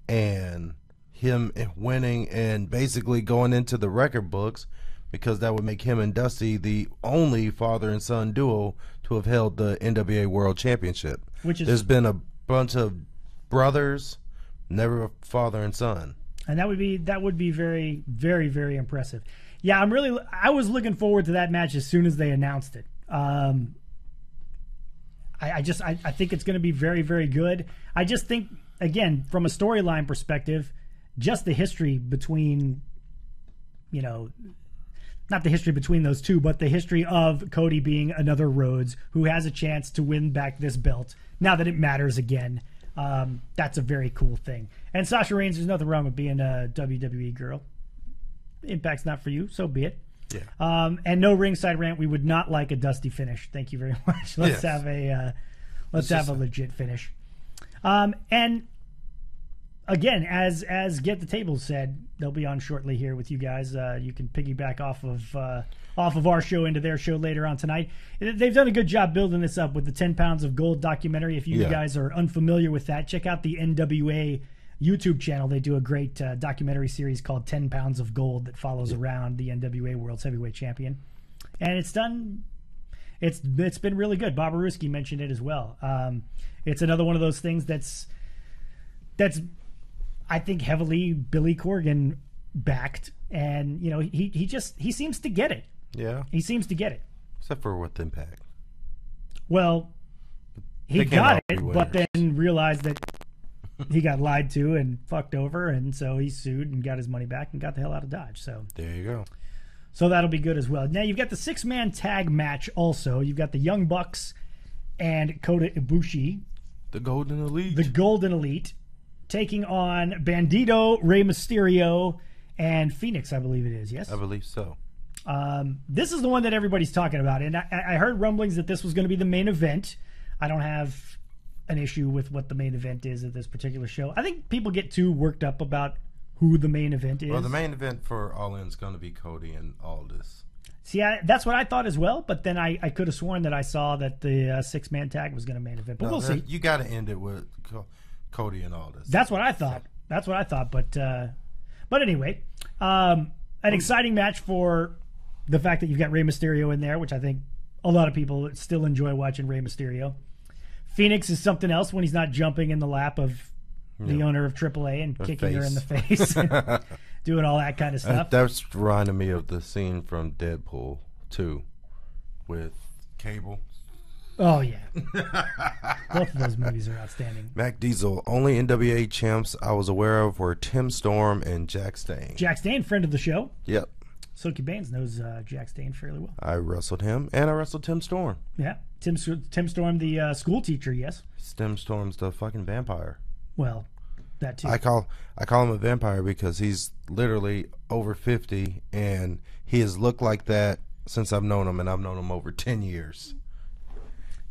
and him winning and basically going into the record books, because that would make him and Dusty the only father and son duo to have held the NWA World Championship. There's been a bunch of brothers, never a father and son. And that would be very, very, very impressive. Yeah, I was looking forward to that match as soon as they announced it. I think it's going to be very, very good. I just think, again, from a storyline perspective, just the history between, not the history between those two, but the history of Cody being another Rhodes who has a chance to win back this belt now that it matters again. That's a very cool thing. And Sasha Reigns, there's nothing wrong with being a WWE girl. Impact's not for you, so be it. Yeah. And no ringside rant. We would not like a dusty finish. Thank you very much. Let's have a legit finish. And again, as Get the Table said, they'll be on shortly here with you guys. You can piggyback off of our show into their show later on tonight. They've done a good job building this up with the 10 Pounds of Gold documentary. If you guys are unfamiliar with that, check out the NWA YouTube channel. They do a great documentary series called 10 Pounds of Gold that follows around the NWA World's Heavyweight Champion. And it's been really good. Bob Aruski mentioned it as well. It's another one of those things that's I think heavily Billy Corgan backed, and he seems to get it. Yeah. He seems to get it. Except for with Impact. Well, he They can't got all it, be but winners. then realized that he got lied to and fucked over, and so he sued and got his money back and got the hell out of Dodge. So There you go. that'll be good as well. Now you've got the 6-man tag match also. You've got the Young Bucks and Kota Ibushi, The Golden Elite. the Golden Elite, taking on Bandito, Rey Mysterio, and Phoenix, I believe it is, yes? I believe so. This is the one that everybody's talking about, and I heard rumblings that this was going to be the main event. I don't have an issue with what the main event is at this particular show. I think people get too worked up about who the main event is. Well, the main event for All In is going to be Cody and Aldis. See, that's what I thought as well, but then I could have sworn that I saw that the 6-man tag was going to main event. But we'll see. You got to end it with Cody and Aldis. That's what I thought. That's what I thought. But anyway, an exciting match for the fact that you've got Rey Mysterio in there, which I think a lot of people still enjoy watching Rey Mysterio. Phoenix is something else when he's not jumping in the lap of the owner of AAA and kicking her in the face, and doing all that kind of stuff. That's reminding me of the scene from Deadpool 2 with Cable. Oh, yeah. Both of those movies are outstanding. Mac Diesel, only NWA champs I was aware of were Tim Storm and Jack Stane. Jack Stane, friend of the show. Yep. Silky Baines knows Jack Stane fairly well. I wrestled him, and I wrestled Tim Storm. Yeah. Tim Storm, the school teacher, yes. Tim Storm's the fucking vampire. Well, that too. I call him a vampire because he's literally over 50, and he has looked like that since I've known him, and I've known him over 10 years.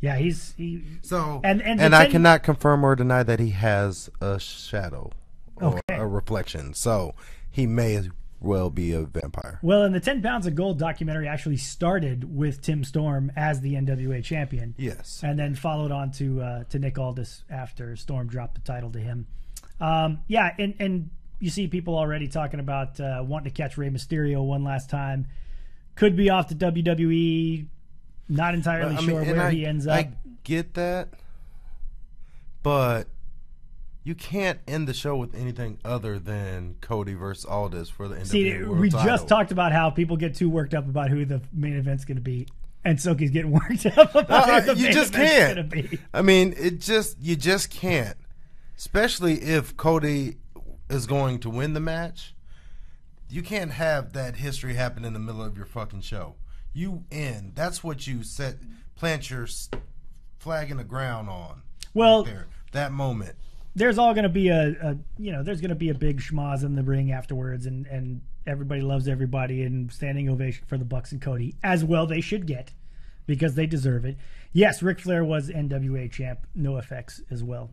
Yeah, and I cannot confirm or deny that he has a shadow or a reflection. So he may as well be a vampire. Well, and the 10 Pounds of Gold documentary actually started with Tim Storm as the NWA champion. Yes. And then followed on to Nick Aldis after Storm dropped the title to him. And you see people already talking about wanting to catch Rey Mysterio one last time. Could be off to WWE. Not entirely sure where he ends up. I get that, but you can't end the show with anything other than Cody versus Aldis for the NWA World Title. Just talked about how people get too worked up about who the main event's going to be, and Silky's getting worked up about who the main event's going to be. I mean, you just can't, especially if Cody is going to win the match. You can't have that history happen in the middle of your fucking show. You end. That's what you plant your flag in the ground on. Well, right there, that moment. There's all going to be there's going to be a big schmoz in the ring afterwards, and everybody loves everybody, and standing ovation for the Bucks and Cody, as well they should get, because they deserve it. Yes, Ric Flair was NWA champ, no effects as well.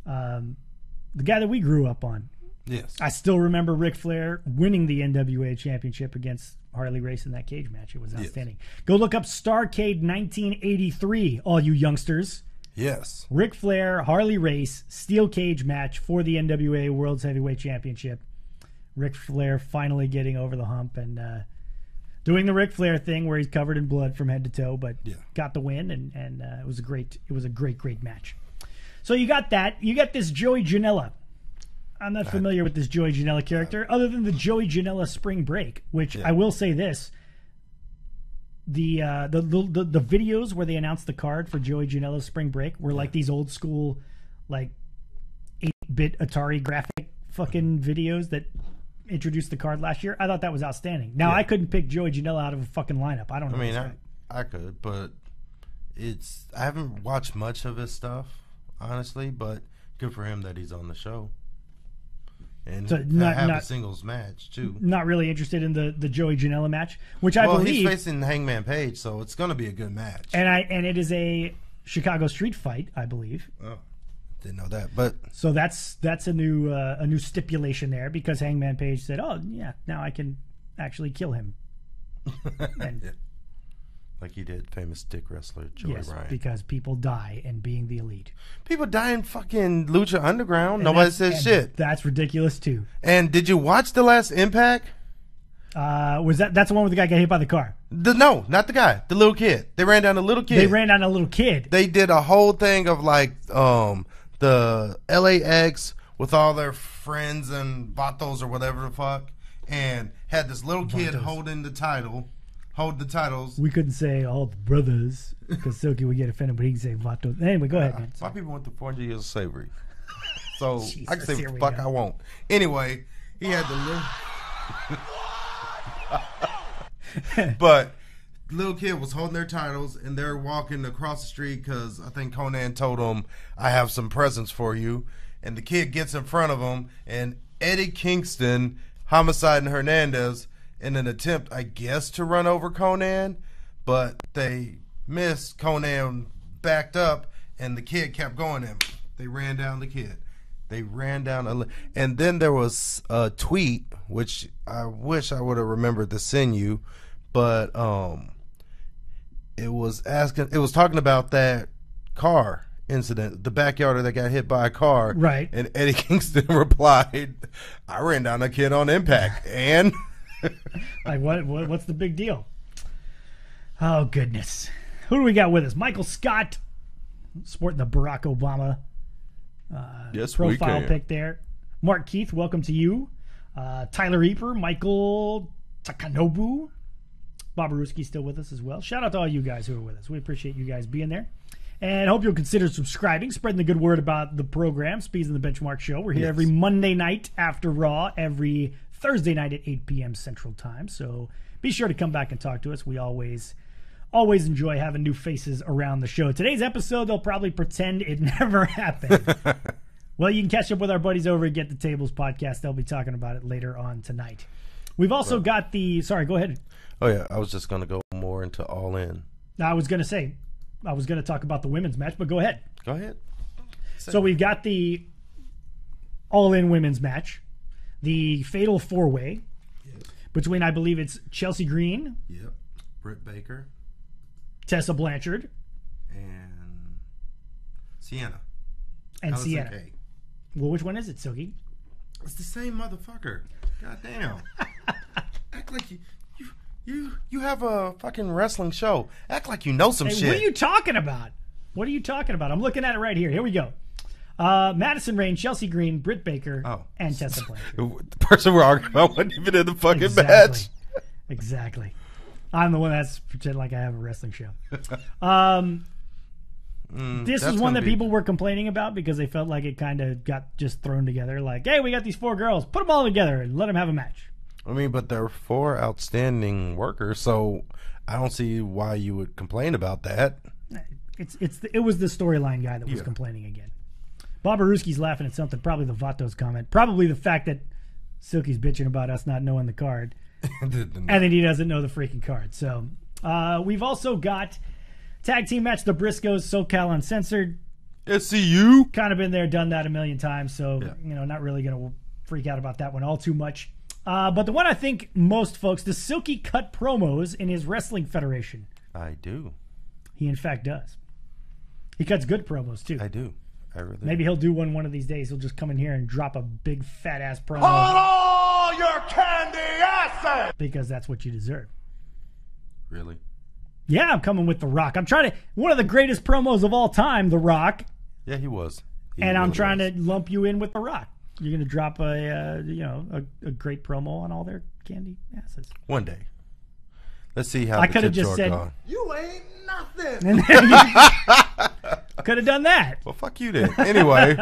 The guy that we grew up on. Yes. I still remember Ric Flair winning the NWA championship against Harley Race in that cage match. It was outstanding. Yes. Go look up Starrcade 1983, all you youngsters. Yes. Ric Flair, Harley Race, steel cage match for the NWA World's Heavyweight Championship. Ric Flair finally getting over the hump and doing the Ric Flair thing where he's covered in blood from head to toe, but got the win, and it was a great match. So you got that. You got this Joey Janela. I'm not familiar with this Joey Janela character, other than the Joey Janela Spring Break, which I will say this: the videos where they announced the card for Joey Janela's Spring Break were like these old school, like 8-bit Atari graphic fucking videos that introduced the card last year. I thought that was outstanding. Now I couldn't pick Joey Janela out of a fucking lineup. I don't know. I mean, I could, but I haven't watched much of his stuff, honestly. But good for him that he's on the show. And so have a singles match too. Not really interested in the Joey Janela match, which I believe he's facing Hangman Page, so it's going to be a good match. And it is a Chicago street fight, I believe. Oh, didn't know that, but so that's a new stipulation there, because Hangman Page said, "Oh yeah, now I can actually kill him." And, like he did famous dick wrestler Joey Ryan. Because people die in being the Elite. People die in fucking Lucha Underground. Nobody says shit. That's ridiculous too. And did you watch the last Impact? Was that's the one where the guy got hit by the car? No, not the guy. The little kid. They ran down the little kid. They did a whole thing of like the LAX with all their friends and vatos or whatever the fuck. and had this little kid holding the titles. We couldn't say all the brothers because Silky would get offended, but he can say Vatos. Anyway, go ahead, man. My people went through 400 years of slavery. So Jesus, I can say here we fuck go. I won't. Anyway, he had the little... But little kid was holding their titles, and they're walking across the street because I think Conan told him, I have some presents for you. And the kid gets in front of him, and Eddie Kingston, Homicide and Hernandez, in an attempt, I guess, to run over Conan, but they missed. Conan backed up, and the kid kept going, and they ran down the kid. They ran down, and then there was a tweet, which I wish I would have remembered to send you, but it was talking about that car incident, the backyarder that got hit by a car, right? And Eddie Kingston replied, "I ran down a kid on impact," and like what's the big deal? Oh goodness, who do we got with us? Michael Scott, sporting the Barack Obama yes, profile pic there. Mark Keith, welcome to you. Tyler Reaper, Michael Takanobu, Bob Aruski still with us as well. Shout out to all you guys who are with us. We appreciate you guys being there. And hope you'll consider subscribing, spreading the good word about the program, Speez and the Benchmark Show. We're here every Monday night after Raw, every Thursday night at 8 p.m. Central Time. So be sure to come back and talk to us. We always enjoy having new faces around the show. Today's episode, they'll probably pretend it never happened. Well, you can catch up with our buddies over at Get the Tables podcast. They'll be talking about it later on tonight. We've also got the... Sorry, go ahead. Oh, yeah. I was just going to go more into All In. I was going to talk about the women's match, but go ahead. Go ahead. So we've got the all-in women's match, the fatal four-way between, I believe it's Chelsea Green, Britt Baker, Tessa Blanchard, and Sienna. Sienna. Well, which one is it, Silky? It's the same motherfucker. God damn. Act like you have a fucking wrestling show. Act like you know some shit. What are you talking about? I'm looking at it right here. Here we go. Madison Rain, Chelsea Green, Britt Baker, and Tessa Blanchard. The person we're arguing about wasn't even in the fucking match. Exactly. I'm the one that's pretend like I have a wrestling show. This is one that people were complaining about because they felt like it kind of got just thrown together. Like, hey, we got these four girls. Put them all together and let them have a match. I mean, but they're four outstanding workers, so I don't see why you would complain about that. It was the storyline guy that was complaining again. Bob Aruski's laughing at something, probably the Vatos comment, probably the fact that Silky's bitching about us not knowing the card, and then he doesn't know the freaking card. So we've also got tag team match, the Briscoes, SoCal Uncensored. SCU. Kind of been there, done that a million times, so not really going to freak out about that one all too much. But the one I think most folks, the Silky cut promos in his Wrestling Federation. I do. He in fact does. He cuts good promos too. I do. I really Maybe he'll do one of these days. He'll just come in here and drop a big fat ass promo. Hold all your candy asses! Because that's what you deserve. Really? Yeah, I'm coming with The Rock. I'm trying to... One of the greatest promos of all time, The Rock. Yeah, he was. And I'm trying to lump you in with The Rock. You're going to drop a great promo on all their candy asses. One day. Let's see how I could have just said, gone. You ain't nothing! Could have done that. Well, fuck you then. Anyway.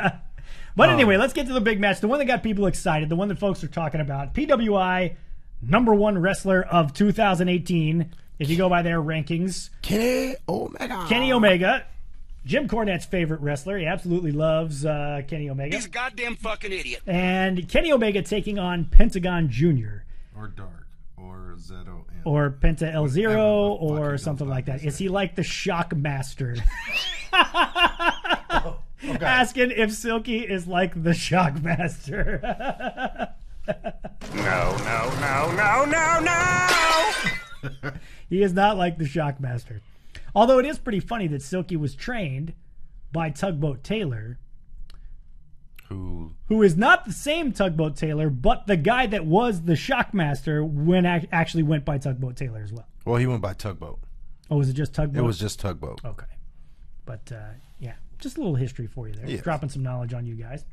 But anyway, let's get to the big match. The one that got people excited. The one that folks are talking about. PWI #1 wrestler of 2018. If you go by their rankings. Kenny Omega. Jim Cornette's favorite wrestler. He absolutely loves Kenny Omega. He's a goddamn fucking idiot. And Kenny Omega taking on Pentagon Jr. Or Dark. Or Zeto. Or Penta El Zero. Or something like that. Is he like the Shock Master? Okay. Asking if Silky is like the Shock Master. No. He is not like the Shock Master. Although it is pretty funny that Silky was trained by Tugboat Taylor, who is not the same Tugboat Taylor, but the guy that was the Shockmaster when actually went by Tugboat Taylor as well. Well, he went by Tugboat. Oh, was it just Tugboat? It was just Tugboat. Okay. But, yeah, just a little history for you there. Yes. Dropping some knowledge on you guys.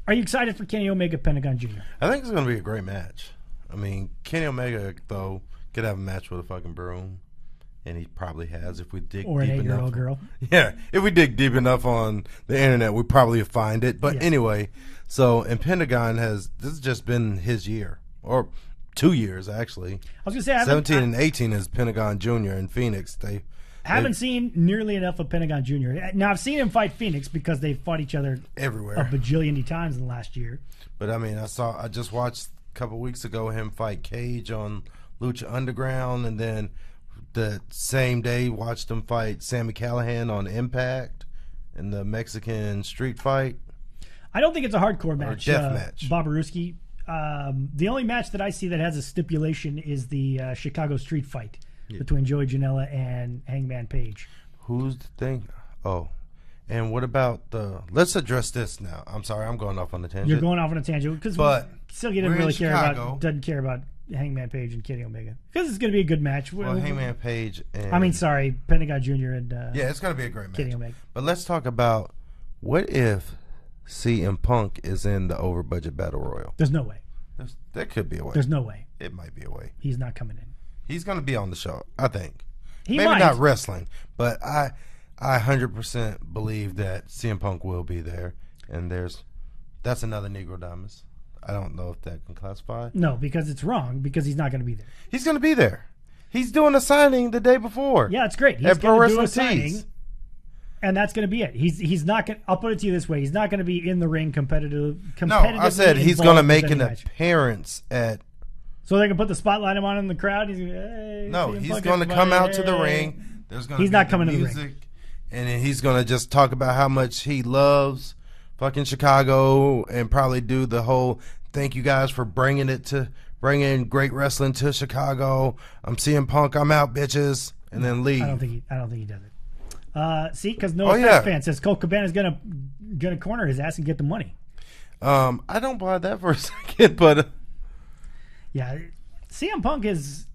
Are you excited for Kenny Omega Pentagon Jr.? I think it's going to be a great match. I mean, Kenny Omega, though, could have a match with a fucking broom. And he probably has if we dig Or an deep 8-year-old enough. girl. Yeah, if we dig deep enough on the internet, we probably find it. But anyway, so, and Pentagon this has just been his year. Or 2 years, actually. I was going to say, 17 and 18 is Pentagon Jr. in Phoenix. They haven't seen nearly enough of Pentagon Jr. Now, I've seen him fight Phoenix because they've fought each other everywhere a bajillion times in the last year. But, I mean, I just watched a couple weeks ago him fight Cage on Lucha Underground, and then the same day watched him fight Sami Callihan on Impact in the Mexican street fight. I don't think it's a hardcore match. Or death match. Bobaruski. The only match that I see that has a stipulation is the Chicago street fight between Joey Janela and Hangman Page. Who's the thing? Oh, and what about let's address this now. I'm sorry, I'm going off on a tangent. You're going off on a tangent because Silky doesn't care about Hangman Page and Kenny Omega because it's going to be a good match. Well, Hangman Page and Pentagon Jr. and yeah, it's going to be a great match. Kenny Omega. But let's talk about what if CM Punk is in the over budget battle royal. There's no way. There could be a way. There's no way. It might be a way. He's not coming in. He's going to be on the show, I think. He Maybe might. not wrestling, but I 100% believe that CM Punk will be there. And that's another Negro Diamonds. I don't know if that can classify. No, because it's wrong, because he's not going to be there. He's going to be there. He's doing a signing the day before. Yeah, it's great. He's going to do a signing, and that's going to be it. He's not going. I'll put it to you this way: he's not going to be in the ring competitively. No, I said he's going to make an match. appearance at. So they can put the spotlight on him in the crowd. He's hey, no, he's going to come out to the ring. There's going to be not coming music, to the ring, and then he's going to just talk about how much he loves fucking Chicago, and probably do the whole thank you guys for bringing great wrestling to Chicago. I'm CM Punk. I'm out, bitches, and then leave. I don't think he does it. See, because no offense fan says Colt Cabana's gonna corner his ass and get the money. I don't buy that for a second, but yeah, CM Punk has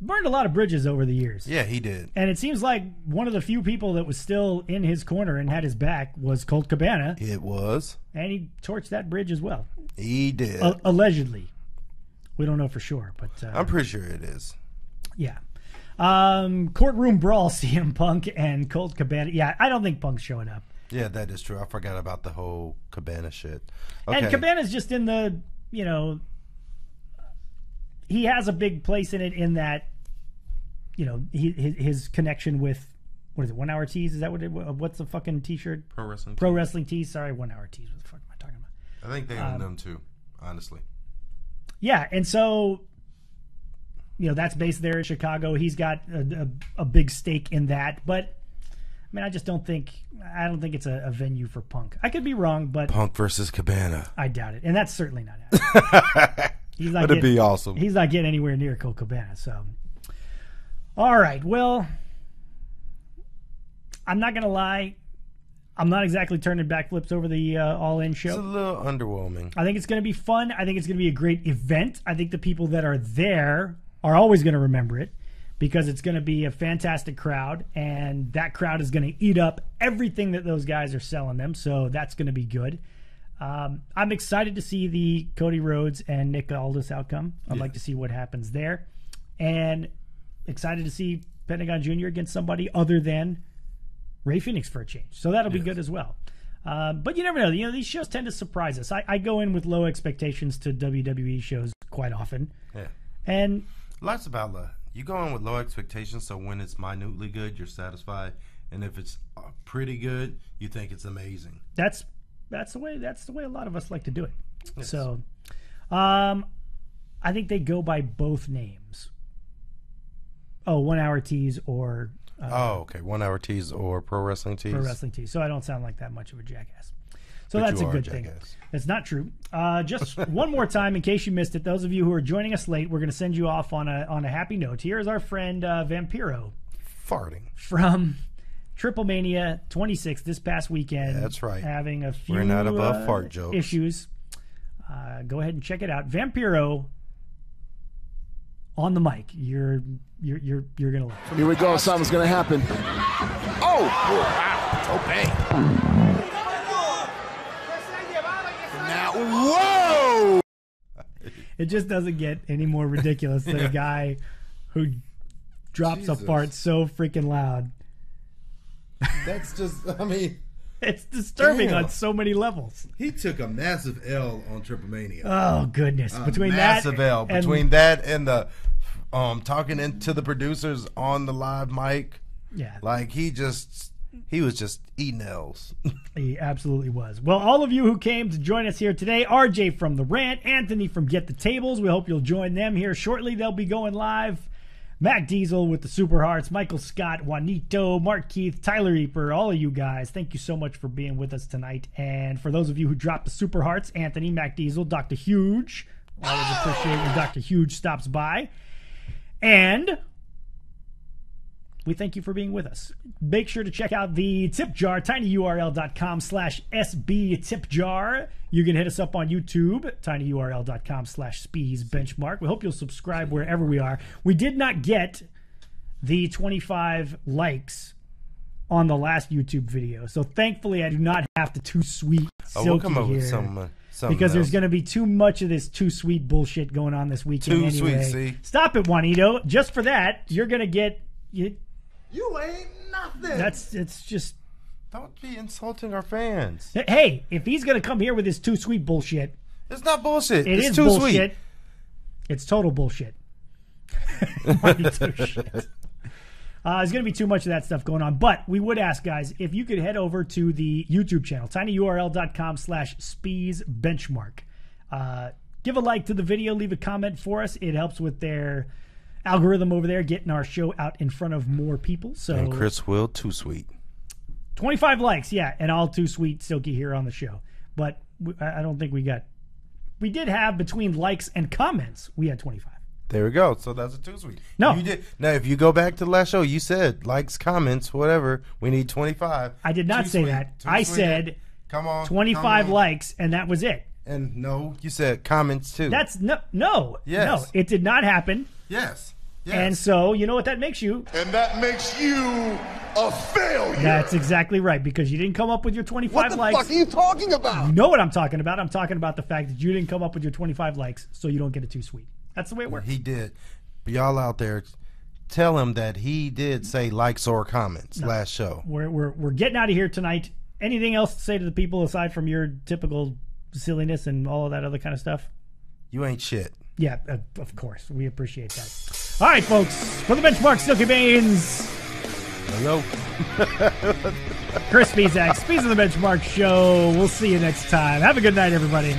burned a lot of bridges over the years. Yeah, he did. And it seems like one of the few people that was still in his corner and had his back was Colt Cabana. It was. And he torched that bridge as well. He did. Allegedly. We don't know for sure, but I'm pretty sure it is. Yeah. Courtroom brawl, CM Punk and Colt Cabana. Yeah, I don't think Punk's showing up. Yeah, that is true. I forgot about the whole Cabana shit. Okay. And Cabana's just in the, he has a big place in it in that, his connection with, what is it, 1 Hour Tees? Is that what's the fucking t-shirt? Pro Wrestling Tees. Sorry, 1 Hour Tees. What the fuck am I talking about? I think they own them too, honestly. Yeah, and so, that's based there in Chicago. He's got a big stake in that, but I mean, I don't think it's a venue for Punk. I could be wrong, but Punk versus Cabana. I doubt it, and that's certainly not happening. It'd be awesome. He's not getting anywhere near Colt Cabana. So, all right. Well, I'm not gonna lie. I'm not exactly turning backflips over the All In show. It's a little underwhelming. I think it's going to be fun. I think it's going to be a great event. I think the people that are there are always going to remember it because it's going to be a fantastic crowd, and that crowd is going to eat up everything that those guys are selling them. So that's going to be good. I'm excited to see the Cody Rhodes and Nick Aldis outcome. I'd like to see what happens there, and excited to see Pentagon Jr. against somebody other than Ray Phoenix for a change. So that'll be good as well. But you never know. These shows tend to surprise us. I go in with low expectations to WWE shows quite often. Yeah. And lots about luck. You go in with low expectations, so when it's minutely good, you're satisfied. And if it's pretty good, you think it's amazing. That's the way a lot of us like to do it. Yes. So I think they go by both names. 1 Hour Tees or okay. 1 Hour Tees or Pro Wrestling Tees. Pro Wrestling Tees. So I don't sound like that much of a jackass. So that's a good thing. It's not true. Just one more time, in case you missed it, those of you who are joining us late, we're going to send you off on a happy note. Here is our friend Vampiro. Farting. From Triplemania 26 this past weekend. Yeah, that's right. Having a few We're not above fart jokes. Issues. Go ahead and check it out. Vampiro on the mic. You're gonna love it. Here we go. Something's gonna happen. Oh! Wow. Okay. Whoa! It just doesn't get any more ridiculous than a guy who drops a fart so freaking loud. That's just, I mean... It's disturbing Damn. on so many levels. He took a massive L on Triplemania. Oh, goodness. Between massive that L. Between that and the talking into the producers on the live mic. Yeah. Like, he was just eating L's. He absolutely was. Well, all of you who came to join us here today, RJ from The Rant, Anthony from Get the Tables, we hope you'll join them here shortly. They'll be going live. Mac Diesel with the Super Hearts, Michael Scott, Juanito, Mark Keith, Tyler Eaper, all of you guys, thank you so much for being with us tonight. And for those of you who dropped the Super Hearts, Anthony, Mac Diesel, Dr. Huge, always appreciate when Dr. Huge stops by. And we thank you for being with us. Make sure to check out the tip jar, tinyurl.com/SB tip jar. You can hit us up on YouTube, tinyurl.com/Speez Benchmark. We hope you'll subscribe wherever we are. We did not get the 25 likes on the last YouTube video, so thankfully I do not have to too sweet Silky we'll come up here. with something Because there's else. going to be too much of this too sweet bullshit going on this weekend Too anyway. sweet, see? Stop it, Juanito. Just for that, you're going to get... You ain't nothing. It's just... Don't be insulting our fans. Hey, if he's going to come here with his too sweet bullshit... It's not bullshit. It's It's too bullshit. sweet. It's total bullshit. Juanito shit. There's going to be too much of that stuff going on. But we would ask, guys, if you could head over to the YouTube channel, tinyurl.com/Speez Benchmark. Give a like to the video. Leave a comment for us. It helps with their algorithm over there, getting our show out in front of more people. So And Chris Will, too sweet. 25 likes, yeah, and all too sweet Silky here on the show. But I don't think we got... We did have, between likes and comments, we had 25. There we go. So that's a too sweet. No. You did. Now, if you go back to the last show, you said likes, comments, whatever. We need 25. I did not Too say sweet. that. Too I sweet. said Come on. 25 come on. likes, and that was it. And no, you said comments too. That's no. Yes. No, it did not happen. Yes. Yes. And so, you know what that makes you? And that makes you a failure. That's exactly right, because you didn't come up with your 25 What the likes. fuck are you talking about? You know what I'm talking about. I'm talking about the fact that you didn't come up with your 25 likes, so you don't get it too sweet. That's the way it works. He did. But y'all out there, tell him that he did say likes or comments last show. We're getting out of here tonight. Anything else to say to the people aside from your typical silliness and all of that other kind of stuff? You ain't shit. Yeah, of course. We appreciate that. All right, folks. For the Benchmark Silky Baines, Hello. Chris Speezak, Speez of the Benchmark Show. We'll see you next time. Have a good night, everybody.